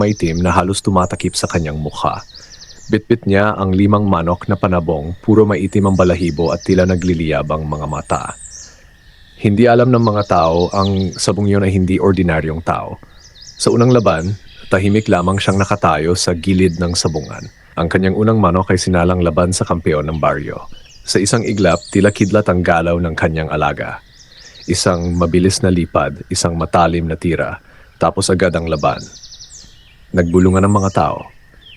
maitim na halos tumatakip sa kanyang mukha. Bitbit niya ang 5 manok na panabong, puro maitim ang balahibo at tila nagliliyab ang mga mata. Hindi alam ng mga tao ang sabong yun ay hindi ordinaryong tao. Sa unang laban, tahimik lamang siyang nakatayo sa gilid ng sabungan. Ang kanyang unang manok ay sinalang laban sa kampeon ng baryo. Sa isang iglap, tila kidlat ang galaw ng kanyang alaga. Isang mabilis na lipad, isang matalim na tira, tapos agad ang laban. Nagbulungan ang mga tao.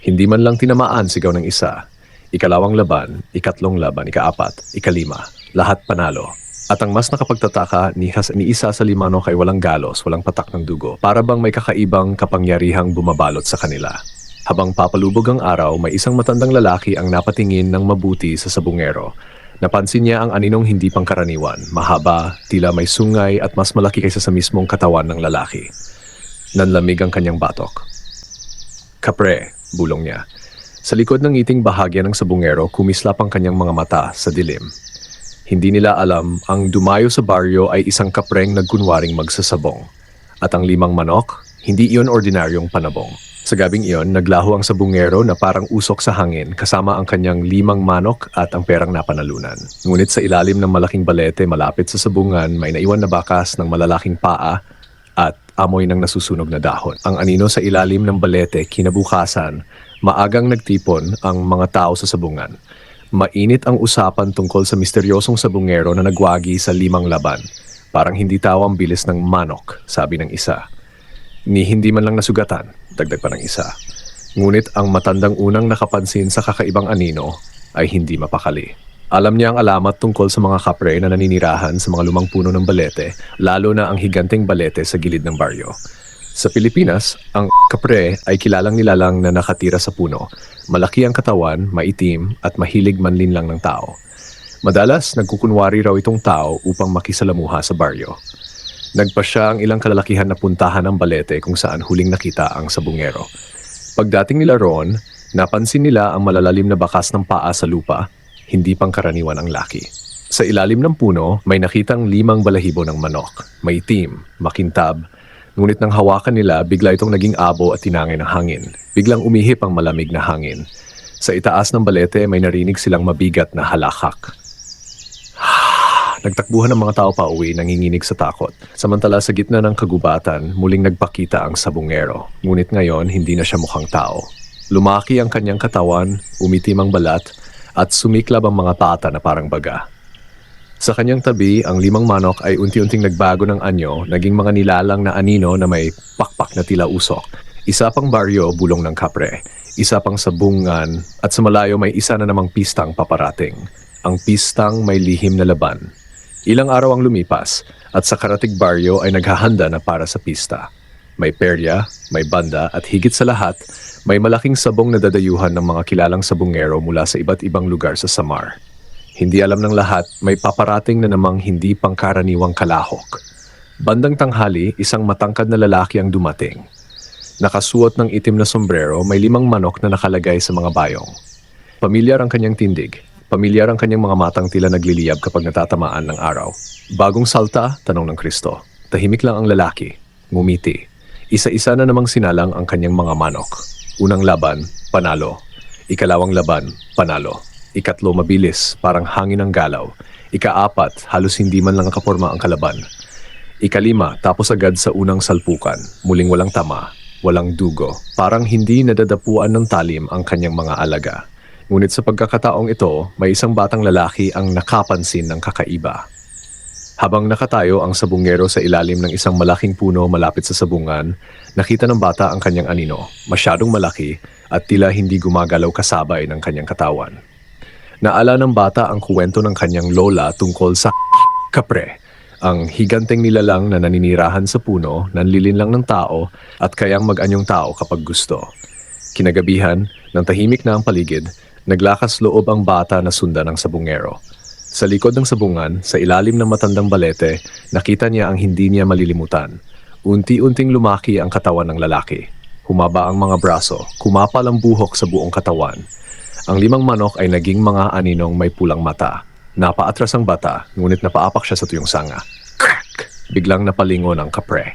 Hindi man lang tinamaan, sigaw ng isa. Ikalawang laban, ikatlong laban, ikaapat, ikalima. Lahat panalo. At ang mas nakapagtataka, ni isa sa 5 manok ay walang galos, walang patak ng dugo. Para bang may kakaibang kapangyarihang bumabalot sa kanila. Habang papalubog ang araw, may isang matandang lalaki ang napatingin ng mabuti sa sabungero. Napansin niya ang aninong hindi pangkaraniwan, mahaba, tila may sungay at mas malaki kaysa sa mismong katawan ng lalaki. Nanlamig ang kanyang batok. Kapre, bulong niya. Sa likod ng ngiting bahagya ng sabungero, kumislap ang kanyang mga mata sa dilim. Hindi nila alam, ang dumayo sa baryo ay isang kapreng nagkunwaring magsasabong. At ang 5 manok, hindi iyon ordinaryong panabong. Sa gabing iyon, naglaho ang sabungero na parang usok sa hangin kasama ang kanyang 5 manok at ang perang napanalunan. Ngunit sa ilalim ng malaking balete malapit sa sabungan, may naiwan na bakas ng malalaking paa at amoy ng nasusunog na dahon. Ang anino sa ilalim ng balete, kinabukasan, maagang nagtipon ang mga tao sa sabungan. Mainit ang usapan tungkol sa misteryosong sabungero na nagwagi sa 5 laban. Parang hindi tao ang bilis ng manok, sabi ng isa. Ni hindi man lang nasugatan, dagdag pa ng isa. Ngunit ang matandang unang nakapansin sa kakaibang anino ay hindi mapakali. Alam niya ang alamat tungkol sa mga kapre na naninirahan sa mga lumang puno ng balete, lalo na ang higanteng balete sa gilid ng baryo. Sa Pilipinas, ang kapre ay kilalang nilalang na nakatira sa puno. Malaki ang katawan, maitim at mahilig manlinlang ng tao. Madalas, nagkukunwari raw itong tao upang makisalamuha sa baryo. Nagpa siya ang ilang kalalakihan na puntahan ng balete kung saan huling nakita ang sabungero. Pagdating nila roon, napansin nila ang malalalim na bakas ng paa sa lupa, hindi pangkaraniwan ang laki. Sa ilalim ng puno, may nakitang 5 balahibo ng manok, maitim, makintab, ngunit nang hawakan nila, bigla itong naging abo at tinangay ng hangin. Biglang umihip ang malamig na hangin. Sa itaas ng balete, may narinig silang mabigat na halakak. Nagtakbuhan ng mga tao pa uwi, nanginginig sa takot. Samantala sa gitna ng kagubatan, muling nagpakita ang sabungero. Ngunit ngayon, hindi na siya mukhang tao. Lumaki ang kanyang katawan, umitim ang balat, at sumiklab ang mga pata na parang baga. Sa kanyang tabi, ang 5 manok ay unti-unting nagbago ng anyo, naging mga nilalang na anino na may pakpak na tila usok. Isa pang baryo, bulong ng kapre. Isa pang sabungan, at sa malayo may isa na namang pistang paparating. Ang pistang may lihim na laban. Ilang araw ang lumipas, at sa karatig baryo ay naghahanda na para sa pista. May perya, may banda, at higit sa lahat, may malaking sabong na dadayuhan ng mga kilalang sabungero mula sa iba't ibang lugar sa Samar. Hindi alam ng lahat, may paparating na namang hindi pangkaraniwang kalahok. Bandang tanghali, isang matangkad na lalaki ang dumating. Nakasuot ng itim na sombrero, may 5 manok na nakalagay sa mga bayong. Pamilyar ang kanyang tindig. Pamilyar ang kanyang mga matang tila nagliliyab kapag natatamaan ng araw. Bagong salta, tanong ng Kristo. Tahimik lang ang lalaki. Ngumiti. Isa-isa na namang sinalang ang kanyang mga manok. Unang laban, panalo. Ikalawang laban, panalo. Ikatlo, mabilis, parang hangin ang galaw. Ika-4, halos hindi man lang nakaporma ang kalaban. Ika-5, tapos agad sa unang salpukan. Muling walang tama, walang dugo. Parang hindi nadadapuan ng talim ang kanyang mga alaga. Ngunit sa pagkakataong ito, may isang batang lalaki ang nakapansin ng kakaiba. Habang nakatayo ang sabungero sa ilalim ng isang malaking puno malapit sa sabungan, nakita ng bata ang kanyang anino, masyadong malaki at tila hindi gumagalaw kasabay ng kanyang katawan. Naala ng bata ang kuwento ng kanyang lola tungkol sa kapre, ang higanteng nilalang na naninirahan sa puno, nanlilinlang ng tao at kayang mag-anyong tao kapag gusto. Kinagabihan, nang tahimik na ang paligid, naglakas loob ang bata na sundan ng sabungero. Sa likod ng sabungan, sa ilalim ng matandang balete, nakita niya ang hindi niya malilimutan. Unti-unting lumaki ang katawan ng lalaki. Humaba ang mga braso, kumapal ang buhok sa buong katawan. Ang 5 manok ay naging mga aninong may pulang mata. Napaatras ang bata, ngunit napaapak siya sa tuyong sanga. Crack! Biglang napalingon ang kapre.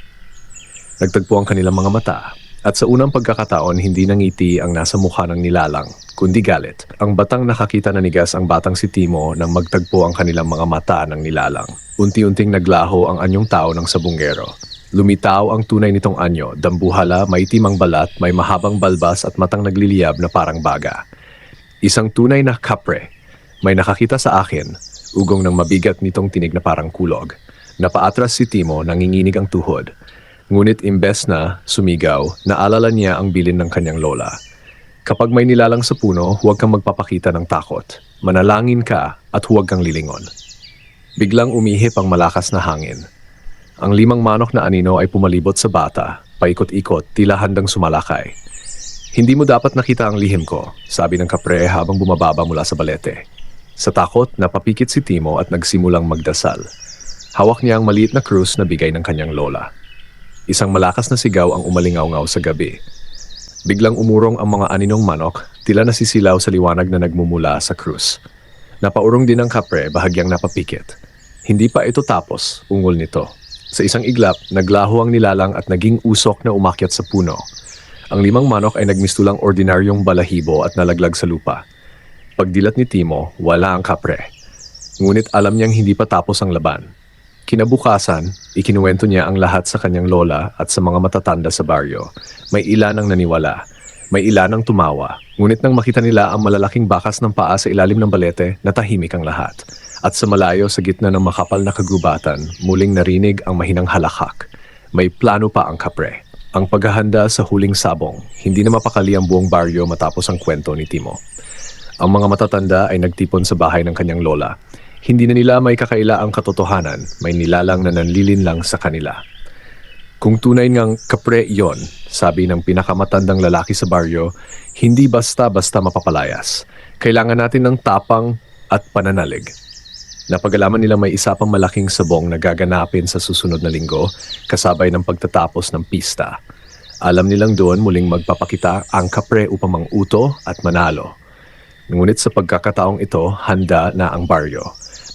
Nagtagpo ang kanilang mga mata. At sa unang pagkakataon, hindi nangiti ang nasa mukha ng nilalang, kundi galit. Ang batang nakakita na nigas ang batang si Timo nang magtagpo ang kanilang mga mata ng nilalang. Unti-unting naglaho ang anyong tao ng sabungero. Lumitaw ang tunay nitong anyo, dambuhala, maitim ang balat, may mahabang balbas at matang nagliliyab na parang baga. Isang tunay na kapre. May nakakita sa akin, ugong ng mabigat nitong tinig na parang kulog. Napaatras si Timo, nanginginig ang tuhod. Ngunit imbes na sumigaw, naalala niya ang bilin ng kanyang lola. Kapag may nilalang sa puno, huwag kang magpapakita ng takot. Manalangin ka at huwag kang lilingon. Biglang umihip ang malakas na hangin. Ang 5 manok na anino ay pumalibot sa bata, paikot-ikot, tila handang sumalakay. Hindi mo dapat nakita ang lihim ko, sabi ng kapre habang bumababa mula sa balete. Sa takot, napapikit si Timo at nagsimulang magdasal. Hawak niya ang maliit na krus na bigay ng kanyang lola. Isang malakas na sigaw ang umalingaw-ngaw sa gabi. Biglang umurong ang mga aninong manok, tila nasisilaw sa liwanag na nagmumula sa krus. Napaurong din ang kapre, bahagyang napapikit. Hindi pa ito tapos, ungol nito. Sa isang iglap, naglaho ang nilalang at naging usok na umakyat sa puno. Ang 5 manok ay nagmistulang ordinaryong balahibo at nalaglag sa lupa. Pagdilat ni Timo, wala ang kapre. Ngunit alam niyang hindi pa tapos ang laban. Kinabukasan, ikinuwento niya ang lahat sa kanyang lola at sa mga matatanda sa baryo. May ilan ang naniwala, may ilan ang tumawa. Ngunit nang makita nila ang malalaking bakas ng paa sa ilalim ng balete, natahimik ang lahat. At sa malayo sa gitna ng makapal na kagubatan, muling narinig ang mahinang halakhak. May plano pa ang kapre. Ang paghahanda sa huling sabong, hindi na mapakali ang buong baryo matapos ang kwento ni Timo. Ang mga matatanda ay nagtipon sa bahay ng kanyang lola. Hindi na nila may kakaila ang katotohanan, may nilalang na nanlilin lang sa kanila. Kung tunay ngang kapre yon, sabi ng pinakamatandang lalaki sa baryo, hindi basta-basta mapapalayas. Kailangan natin ng tapang at pananalig. Napagalaman nila may isa pang malaking sabong na gaganapin sa susunod na linggo, kasabay ng pagtatapos ng pista. Alam nilang doon muling magpapakita ang kapre upang manguto at manalo. Ngunit sa pagkakataong ito, handa na ang baryo.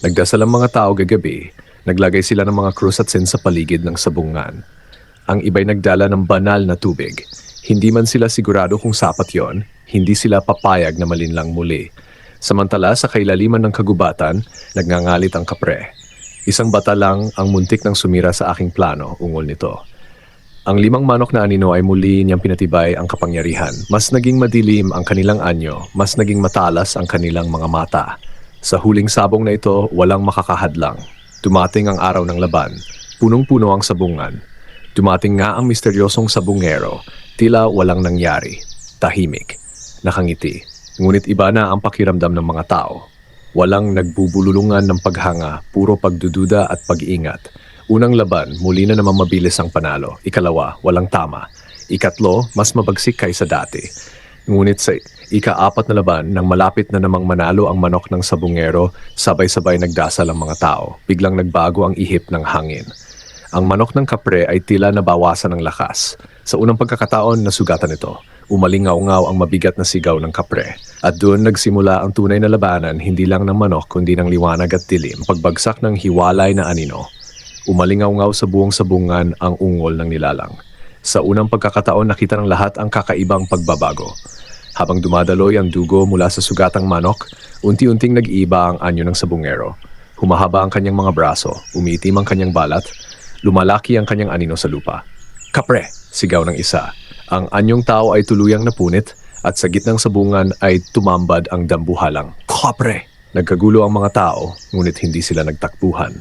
Nagdasal ang mga tao gagabi, naglagay sila ng mga krus at sin sa paligid ng sabungan. Ang iba'y nagdala ng banal na tubig. Hindi man sila sigurado kung sapat yon, hindi sila papayag na malinlang muli. Samantala sa kailaliman ng kagubatan, nagngangalit ang kapre. Isang bata lang ang muntik ng sumira sa aking plano, ungol nito. Ang 5 manok na anino ay muli niyang pinatibay ang kapangyarihan. Mas naging madilim ang kanilang anyo, mas naging matalas ang kanilang mga mata. Sa huling sabong na ito, walang makakahadlang. Dumating ang araw ng laban. Punong-puno ang sabungan. Dumating nga ang misteryosong sabungero. Tila walang nangyari. Tahimik. Nakangiti. Ngunit iba na ang pakiramdam ng mga tao. Walang nagbubululungan ng paghanga, puro pagdududa at pag-iingat. Unang laban, muli na naman mabilis ang panalo. Ikalawa, walang tama. Ikatlo, mas mabagsik kaysa dati. Ngunit sa ika-4 na laban, nang malapit na namang manalo ang manok ng sabungero, sabay-sabay nagdasal ang mga tao. Biglang nagbago ang ihip ng hangin. Ang manok ng kapre ay tila nabawasan ng lakas. Sa unang pagkakataon, nasugatan ito. Umalingaw-ngaw ang mabigat na sigaw ng kapre. At doon nagsimula ang tunay na labanan, hindi lang ng manok kundi ng liwanag at dilim. Pagbagsak ng hiwalay na anino. Umalingaw-ngaw sa buong sabungan ang ungol ng nilalang. Sa unang pagkakataon, nakita ng lahat ang kakaibang pagbabago. Habang dumadaloy ang dugo mula sa sugatang manok, unti-unting nag-iiba ang anyo ng sabungero. Humahaba ang kanyang mga braso, umiitim ang kanyang balat, lumalaki ang kanyang anino sa lupa. Kapre! Sigaw ng isa. Ang anyong tao ay tuluyang napunit at sa gitnang sabungan ay tumambad ang dambuhalang. Kapre! Nagkagulo ang mga tao, ngunit hindi sila nagtakbuhan.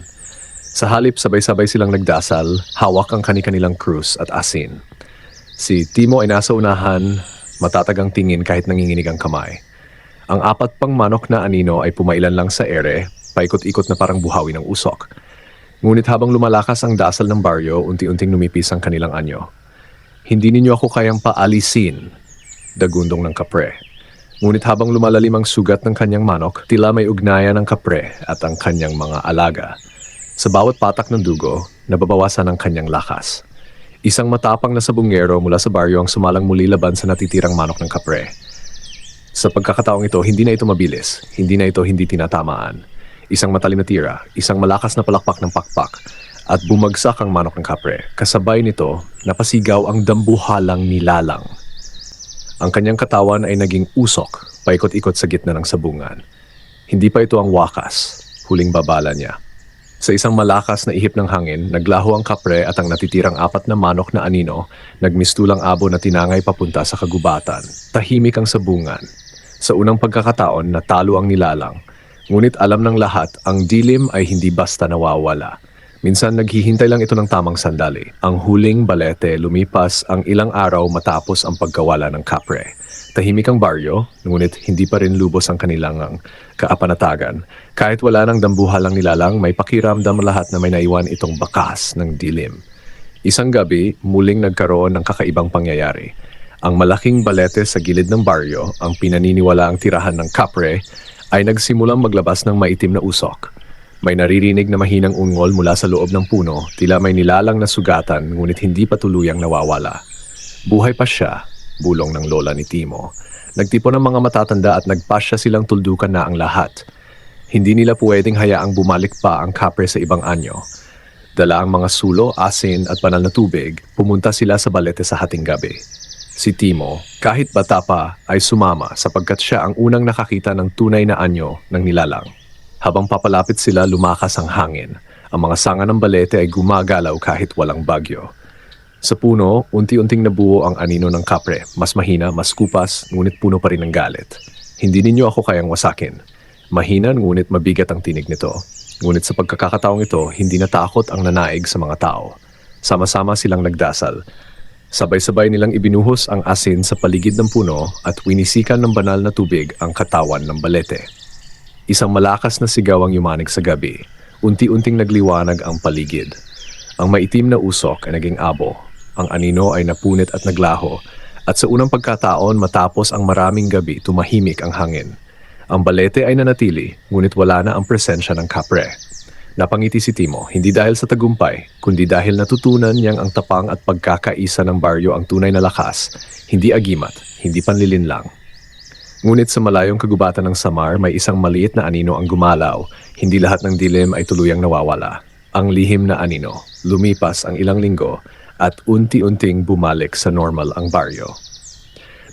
Sa halip, sabay-sabay silang nagdasal, hawak ang kani-kanilang krus at asin. Si Timo ay nasa unahan, matatagang tingin kahit nanginginig ang kamay. Ang 4 pang manok na anino ay pumailan lang sa ere, paikot-ikot na parang buhawi ng usok. Ngunit habang lumalakas ang dasal ng baryo, unti-unting numipis ang kanilang anyo. Hindi ninyo ako kayang paalisin, dagundong ng kapre. Ngunit habang lumalalim ang sugat ng kanyang manok, tila may ugnayan ng kapre at ang kanyang mga alaga. Sa bawat patak ng dugo, nababawasan ang kanyang lakas. Isang matapang na sabungero mula sa baryo ang sumalang muli laban sa natitirang manok ng kapre. Sa pagkakataong ito, hindi na ito mabilis, hindi na ito hindi tinatamaan. Isang matalim na tira, isang malakas na palakpak ng pakpak, at bumagsak ang manok ng kapre. Kasabay nito, napasigaw ang dambuhalang nilalang. Ang kanyang katawan ay naging usok, paikot-ikot sa gitna ng sabungan. Hindi pa ito ang wakas, huling babala niya. Sa isang malakas na ihip ng hangin, naglaho ang kapre at ang natitirang 4 na manok na anino, nagmistulang abo na tinangay papunta sa kagubatan. Tahimik ang sabungan. Sa unang pagkakataon, natalo ang nilalang. Ngunit alam ng lahat, ang dilim ay hindi basta nawawala. Minsan naghihintay lang ito ng tamang sandali. Ang huling balete lumipas ang ilang araw matapos ang pagkawala ng kapre. Tahimik ang baryo, ngunit hindi pa rin lubos ang kanilang kaapanatagan. Kahit wala ng dambuhalang nilalang, may pakiramdam lahat na may naiwan itong bakas ng dilim. Isang gabi, muling nagkaroon ng kakaibang pangyayari. Ang malaking balete sa gilid ng baryo, ang pinaniniwalaang tirahan ng kapre, ay nagsimulang maglabas ng maitim na usok. May naririnig na mahinang ungol mula sa loob ng puno, tila may nilalang na sugatan ngunit hindi pa tuluyang nawawala. Buhay pa siya, bulong ng lola ni Timo. Nagtipon ng mga matatanda at nagpasya silang tuldukan na ang lahat. Hindi nila pwedeng hayaang bumalik pa ang kapre sa ibang anyo. Dala ang mga sulo, asin at banal na tubig, pumunta sila sa balete sa hating gabi. Si Timo, kahit bata pa, ay sumama sapagkat siya ang unang nakakita ng tunay na anyo ng nilalang. Habang papalapit sila, lumakas ang hangin. Ang mga sanga ng balete ay gumagalaw kahit walang bagyo. Sa puno, unti-unting nabuo ang anino ng kapre. Mas mahina, mas kupas, ngunit puno pa rin ng galit. Hindi ninyo ako kayang wasakin. Mahina ngunit mabigat ang tinig nito. Ngunit sa pagkakataong ito, hindi natakot ang nanaig sa mga tao. Sama-sama silang nagdasal. Sabay-sabay nilang ibinuhos ang asin sa paligid ng puno at winisikan ng banal na tubig ang katawan ng balete. Isang malakas na sigaw ang yumanig sa gabi. Unti-unting nagliwanag ang paligid. Ang maitim na usok ay naging abo. Ang anino ay napunit at naglaho. At sa unang pagkataon matapos ang maraming gabi, tumahimik ang hangin. Ang balete ay nanatili, ngunit wala na ang presensya ng kapre. Napangiti si Timo, hindi dahil sa tagumpay, kundi dahil natutunan niyang ang tapang at pagkakaisa ng baryo ang tunay na lakas, hindi agimat, hindi panlilin lang. Ngunit sa malayong kagubatan ng Samar, may isang maliit na anino ang gumalaw. Hindi lahat ng dilim ay tuluyang nawawala. Ang lihim na anino, lumipas ang ilang linggo at unti-unting bumalik sa normal ang baryo.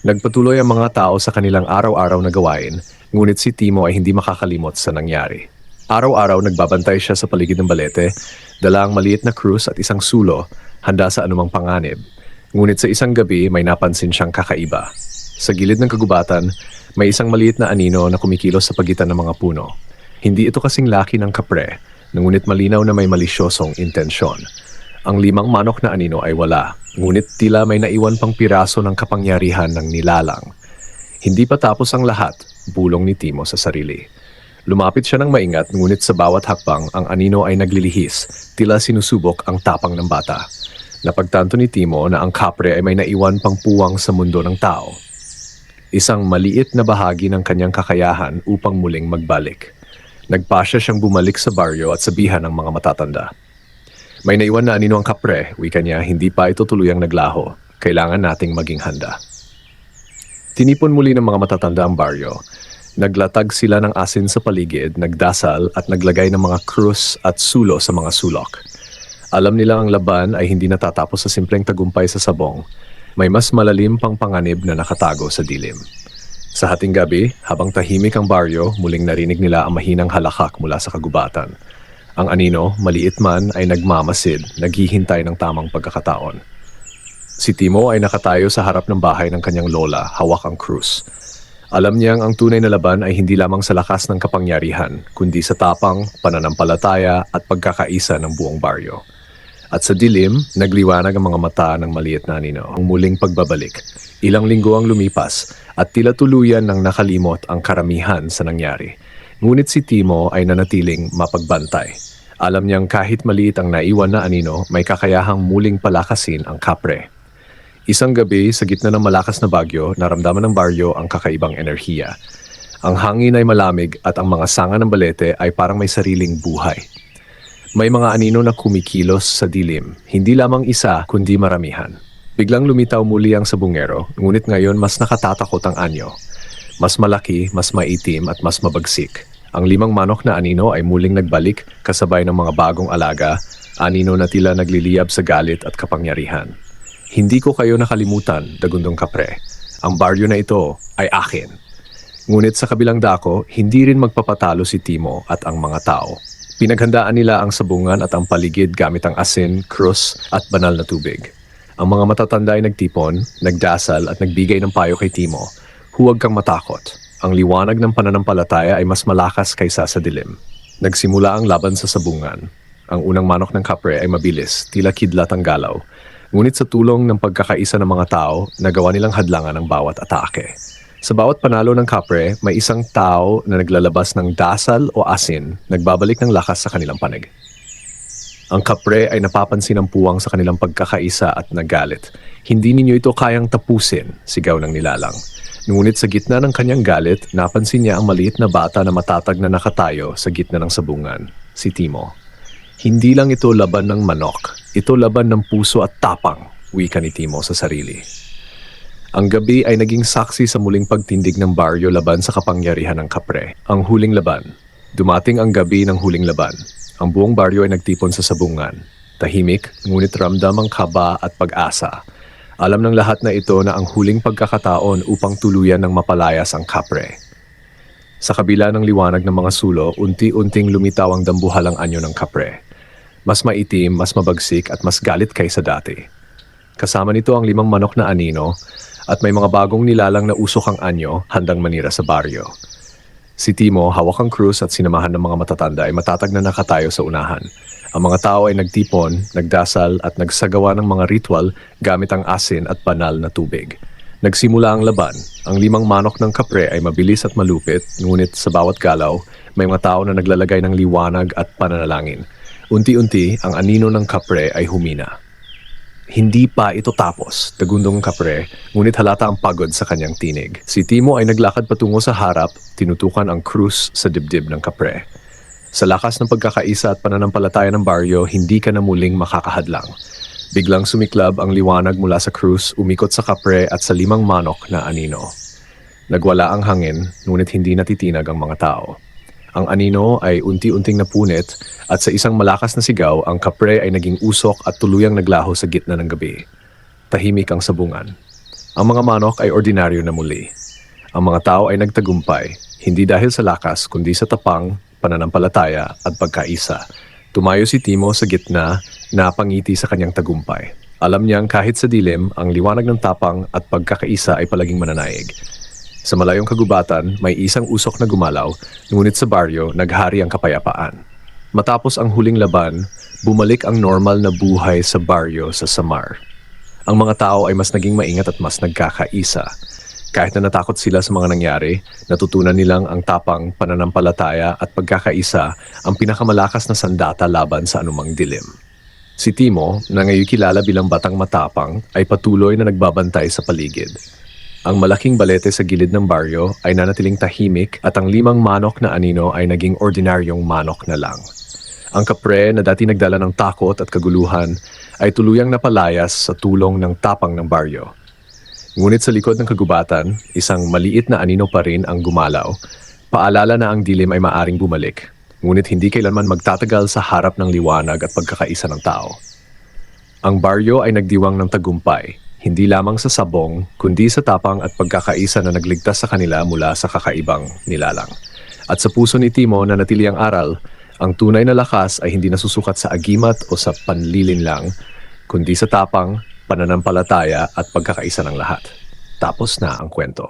Nagpatuloy ang mga tao sa kanilang araw-araw na gawain, ngunit si Timo ay hindi makakalimot sa nangyari. Araw-araw nagbabantay siya sa paligid ng balete, dala ang maliit na krus at isang sulo, handa sa anumang panganib. Ngunit sa isang gabi may napansin siyang kakaiba. Sa gilid ng kagubatan, may isang maliit na anino na kumikilos sa pagitan ng mga puno. Hindi ito kasing laki ng kapre, ngunit malinaw na may malisyosong intensyon. Ang 5 manok na anino ay wala, ngunit tila may naiwan pang piraso ng kapangyarihan ng nilalang. Hindi pa tapos ang lahat, bulong ni Timo sa sarili. Lumapit siya ng maingat, ngunit sa bawat hakbang ang anino ay naglilihis, tila sinusubok ang tapang ng bata. Napagtanto ni Timo na ang kapre ay may naiwan pang puwang sa mundo ng tao. Isang maliit na bahagi ng kanyang kakayahan upang muling magbalik. Nagpasya siyang bumalik sa baryo at sabihan ng mga matatanda. May naiwan na anino ang kapre, wika niya, hindi pa ito tuluyang naglaho. Kailangan nating maging handa. Tinipon muli ng mga matatanda ang baryo. Naglatag sila ng asin sa paligid, nagdasal at naglagay ng mga krus at sulo sa mga sulok. Alam nila ang laban ay hindi natatapos sa simpleng tagumpay sa sabong. May mas malalim pang panganib na nakatago sa dilim. Sa hating gabi, habang tahimik ang baryo, muling narinig nila ang mahinang halakak mula sa kagubatan. Ang anino, maliit man, ay nagmamasid, naghihintay ng tamang pagkakataon. Si Timo ay nakatayo sa harap ng bahay ng kanyang lola, hawak ang krus. Alam niyang ang tunay na laban ay hindi lamang sa lakas ng kapangyarihan, kundi sa tapang, pananampalataya at pagkakaisa ng buong baryo. At sa dilim, nagliwanag ang mga mata ng maliit na anino, ang muling pagbabalik. Ilang linggo ang lumipas at tila tuluyan ng nakalimot ang karamihan sa nangyari. Ngunit si Timo ay nanatiling mapagbantay. Alam niyang kahit maliit ang naiwan na anino, may kakayahang muling palakasin ang kapre. Isang gabi, sa gitna ng malakas na bagyo, naramdaman ng baryo ang kakaibang enerhiya. Ang hangin ay malamig at ang mga sanga ng balete ay parang may sariling buhay. May mga anino na kumikilos sa dilim, hindi lamang isa kundi maramihan. Biglang lumitaw muli ang sabungero, ngunit ngayon mas nakatatakot ang anyo. Mas malaki, mas maitim at mas mabagsik. Ang 5 manok na anino ay muling nagbalik kasabay ng mga bagong alaga Anino na tila nagliliyab sa galit at kapangyarihan. Hindi ko kayo nakalimutan, Dagundong Kapre. Ang baryo na ito ay akin. Ngunit sa kabilang dako, hindi rin magpapatalo si Timo at ang mga tao. Pinaghandaan nila ang sabungan at ang paligid gamit ang asin, krus at banal na tubig. Ang mga matatanda ay nagtipon, nagdasal at nagbigay ng payo kay Timo. Huwag kang matakot. Ang liwanag ng pananampalataya ay mas malakas kaysa sa dilim. Nagsimula ang laban sa sabungan. Ang unang manok ng Kapre ay mabilis, tila kidlat ang galaw. Ngunit sa tulong ng pagkakaisa ng mga tao, nagawa nilang hadlangan ang bawat atake. Sa bawat panalo ng Kapre, may isang tao na naglalabas ng dasal o asin, nagbabalik ng lakas sa kanilang panig. Ang Kapre ay napapansin ng puwang sa kanilang pagkakaisa at nagalit. Hindi ninyo ito kayang tapusin, sigaw ng nilalang. Ngunit sa gitna ng kanyang galit, napansin niya ang maliit na bata na matatag na nakatayo sa gitna ng sabungan, si Timo. Hindi lang ito laban ng manok, ito laban ng puso at tapang, wika ni Timo sa sarili. Ang gabi ay naging saksi sa muling pagtindig ng baryo laban sa kapangyarihan ng Kapre. Ang huling laban. Dumating ang gabi ng huling laban. Ang buong baryo ay nagtipon sa sabungan. Tahimik, ngunit ramdam ang kaba at pag-asa. Alam ng lahat na ito na ang huling pagkakataon upang tuluyan ng mapalayas ang Kapre. Sa kabila ng liwanag ng mga sulo, unti-unting lumitaw ang dambuhalang anyo ng Kapre. Mas maitim, mas mabagsik at mas galit kaysa dati. Kasama nito ang 5 manok na anino at may mga bagong nilalang na usok ang anyo handang manira sa baryo. Si Timo, hawak ang krus at sinamahan ng mga matatanda ay matatag na nakatayo sa unahan. Ang mga tao ay nagtipon, nagdasal at nagsagawa ng mga ritual gamit ang asin at banal na tubig. Nagsimula ang laban. Ang 5 manok ng Kapre ay mabilis at malupit, ngunit sa bawat galaw, may mga tao na naglalagay ng liwanag at pananalangin. Unti-unti, ang anino ng Kapre ay humina. Hindi pa ito tapos, Dagundong Kapre, ngunit halata ang pagod sa kanyang tinig. Si Timo ay naglakad patungo sa harap, tinutukan ang krus sa dibdib ng Kapre. Sa lakas ng pagkakaisa at pananampalataya ng baryo, hindi ka na muling makakahadlang. Biglang sumiklab ang liwanag mula sa krus, umikot sa Kapre at sa 5 manok na anino. Nagwala ang hangin, ngunit hindi natitinag ang mga tao. Ang anino ay unti-unting napunit at sa isang malakas na sigaw, ang Kapre ay naging usok at tuluyang naglaho sa gitna ng gabi. Tahimik ang sabungan. Ang mga manok ay ordinaryo na muli. Ang mga tao ay nagtagumpay, hindi dahil sa lakas kundi sa tapang, pananampalataya at pagkaisa. Tumayo si Timo sa gitna, napangiti sa kanyang tagumpay. Alam niyang kahit sa dilim, ang liwanag ng tapang at pagkakaisa ay palaging mananaig. Sa malayong kagubatan, may isang usok na gumalaw, ngunit sa baryo, naghari ang kapayapaan. Matapos ang huling laban, bumalik ang normal na buhay sa baryo sa Samar. Ang mga tao ay mas naging maingat at mas nagkakaisa. Kahit na natakot sila sa mga nangyari, natutunan nilang ang tapang, pananampalataya at pagkakaisa ang pinakamalakas na sandata laban sa anumang dilim. Si Timo, na ngayon kilala bilang batang matapang, ay patuloy na nagbabantay sa paligid. Ang malaking balete sa gilid ng baryo ay nanatiling tahimik at ang 5 manok na anino ay naging ordinaryong manok na lang. Ang Kapre na dati nagdala ng takot at kaguluhan ay tuluyang napalayas sa tulong ng tapang ng baryo. Ngunit sa likod ng kagubatan, isang maliit na anino pa rin ang gumalaw. Paalala na ang dilim ay maaring bumalik, ngunit hindi kailanman magtatagal sa harap ng liwanag at pagkakaisa ng tao. Ang baryo ay nagdiwang ng tagumpay, hindi lamang sa sabong, kundi sa tapang at pagkakaisa na nagligtas sa kanila mula sa kakaibang nilalang. At sa puso ni Timo na natili ang aral, ang tunay na lakas ay hindi nasusukat sa agimat o sa panlilin lang, kundi sa tapang, pananampalataya at pagkakaisa ng lahat. Tapos na ang kwento.